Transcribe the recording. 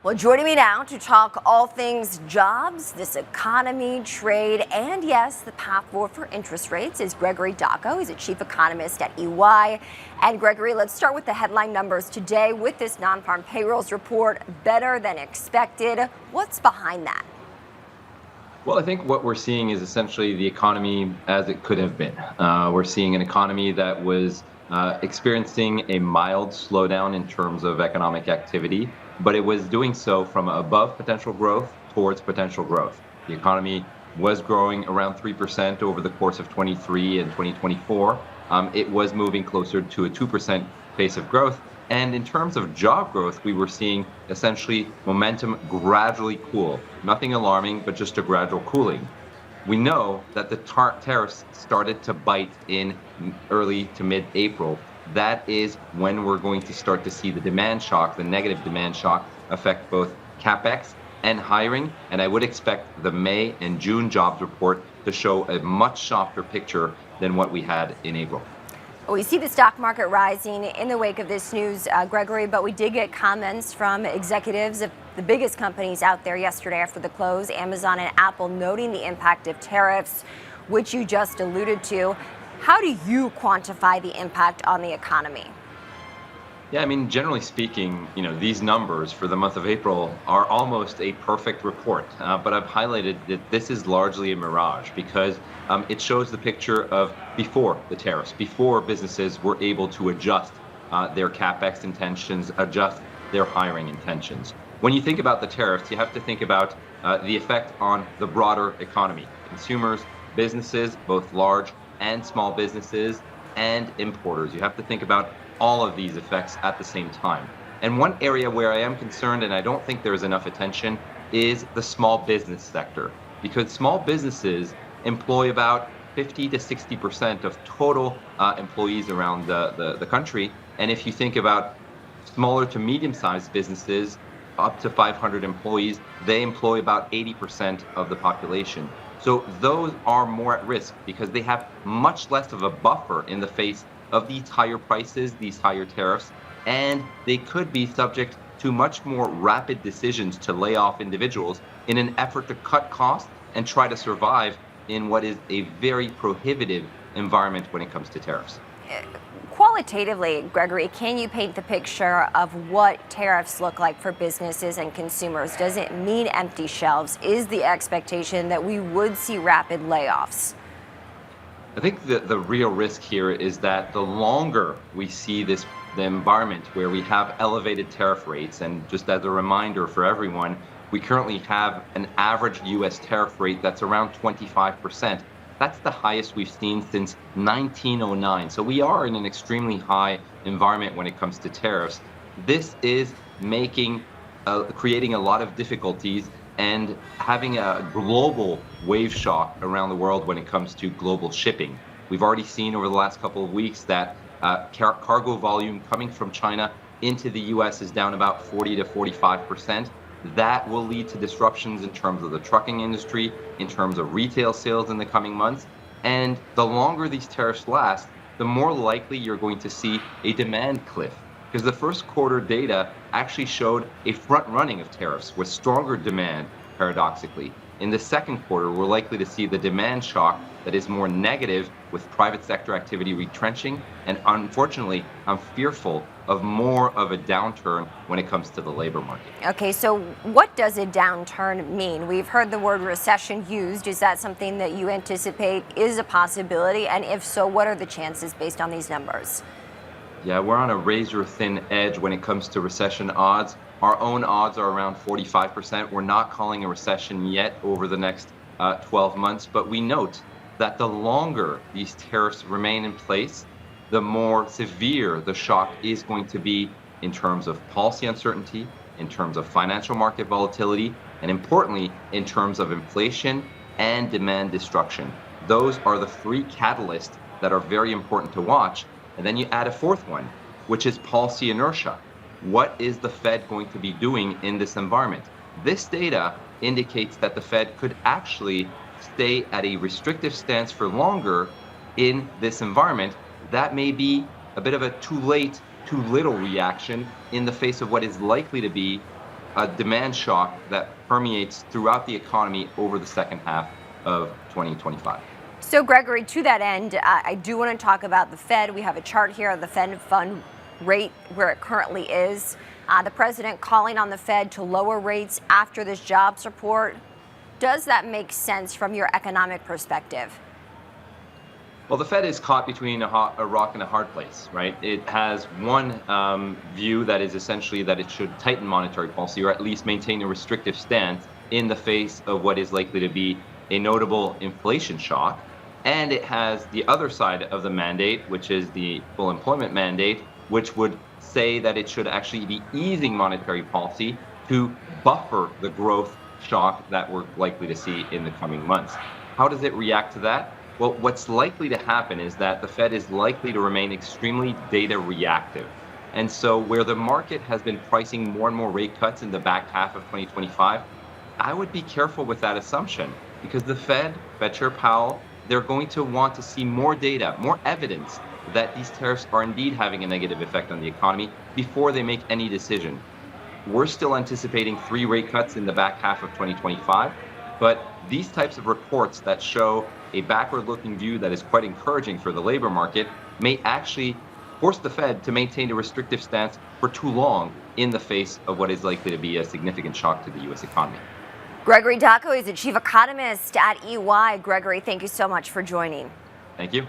Well, joining me now to talk all things jobs, this economy, trade, and yes, the path forward for interest rates is Gregory Daco. He's a chief economist at EY. And Gregory, let's start with the headline numbers today with this non-farm payrolls report, better than expected. What's behind that? Well, I think what we're seeing is essentially the economy as it could have been. We're seeing an economy that was experiencing a mild slowdown in terms of economic activity, but it was doing so from above potential growth towards potential growth. The economy was growing around 3% over the course of 23 and 2024. It was moving closer to a 2% pace of growth. And in terms of job growth, we were seeing essentially momentum gradually cool. Nothing alarming, but just a gradual cooling. We know that the tariffs started to bite in early to mid-April. That is when we're going to start to see the demand shock, the negative demand shock, affect both CapEx and hiring. And I would expect the May and June jobs report to show a much softer picture than what we had in April. We see the stock market rising in the wake of this news, Gregory, but we did get comments from executives of the biggest companies out there yesterday after the close, Amazon and Apple, noting the impact of tariffs, which you just alluded to. How do you quantify the impact on the economy? Yeah, I mean, generally speaking, these numbers for the month of April are almost a perfect report. But I've highlighted that this is largely a mirage because it shows the picture of before the tariffs, before businesses were able to adjust their CapEx intentions, adjust their hiring intentions. When you think about the tariffs, you have to think about the effect on the broader economy, consumers, businesses, both large and small businesses, and importers. You have to think about all of these effects at the same time. And one area where I am concerned, and I don't think there's enough attention, is the small business sector, because small businesses employ about 50 to 60% of total employees around the country. And if you think about smaller to medium-sized businesses, up to 500 employees, they employ about 80% of the population. So those are more at risk because they have much less of a buffer in the face of these higher prices, these higher tariffs, and they could be subject to much more rapid decisions to lay off individuals in an effort to cut costs and try to survive in what is a very prohibitive environment when it comes to tariffs. Qualitatively, Gregory, can you paint the picture of what tariffs look like for businesses and consumers? Does it mean empty shelves? Is the expectation that we would see rapid layoffs? I think the real risk here is that the longer we see the environment where we have elevated tariff rates, and just as a reminder for everyone, we currently have an average U.S. tariff rate that's around 25%. That's the highest we've seen since 1909. So we are in an extremely high environment when it comes to tariffs. This is creating a lot of difficulties and having a global wave shock around the world when it comes to global shipping. We've already seen over the last couple of weeks that cargo volume coming from China into the U.S. is down about 40 to 45%. That will lead to disruptions in terms of the trucking industry, in terms of retail sales in the coming months. And the longer these tariffs last, the more likely you're going to see a demand cliff. Because the first quarter data actually showed a front running of tariffs with stronger demand, paradoxically. In the second quarter, we're likely to see the demand shock that is more negative with private sector activity retrenching. And unfortunately, I'm fearful of more of a downturn when it comes to the labor market. Okay, so what does a downturn mean? We've heard the word recession used. Is that something that you anticipate is a possibility? And if so, what are the chances based on these numbers? Yeah, we're on a razor-thin edge when it comes to recession odds. Our own odds are around 45%. We're not calling a recession yet over the next 12 months, but we note that the longer these tariffs remain in place, the more severe the shock is going to be in terms of policy uncertainty, in terms of financial market volatility, and importantly, in terms of inflation and demand destruction. Those are the three catalysts that are very important to watch. And then you add a fourth one, which is policy inertia. What is the Fed going to be doing in this environment? This data indicates that the Fed could actually stay at a restrictive stance for longer in this environment. That may be a bit of a too late, too little reaction in the face of what is likely to be a demand shock that permeates throughout the economy over the second half of 2025. So, Gregory, to that end, I do want to talk about the Fed. We have a chart here of the Fed fund rate where it currently is. The president calling on the Fed to lower rates after this jobs report. Does that make sense from your economic perspective? Well, the Fed is caught between a rock and a hard place, right? It has one view that is essentially that it should tighten monetary policy or at least maintain a restrictive stance in the face of what is likely to be a notable inflation shock. And it has the other side of the mandate, which is the full employment mandate, which would say that it should actually be easing monetary policy to buffer the growth shock that we're likely to see in the coming months. How does it react to that? Well, what's likely to happen is that the Fed is likely to remain extremely data reactive. And so where the market has been pricing more and more rate cuts in the back half of 2025, I would be careful with that assumption because the Fed Chair Powell, they're going to want to see more data, more evidence that these tariffs are indeed having a negative effect on the economy before they make any decision. We're still anticipating 3 rate cuts in the back half of 2025, but these types of reports that show a backward-looking view that is quite encouraging for the labor market may actually force the Fed to maintain a restrictive stance for too long in the face of what is likely to be a significant shock to the U.S. economy. Gregory Daco is the chief economist at EY. Gregory, thank you so much for joining. Thank you.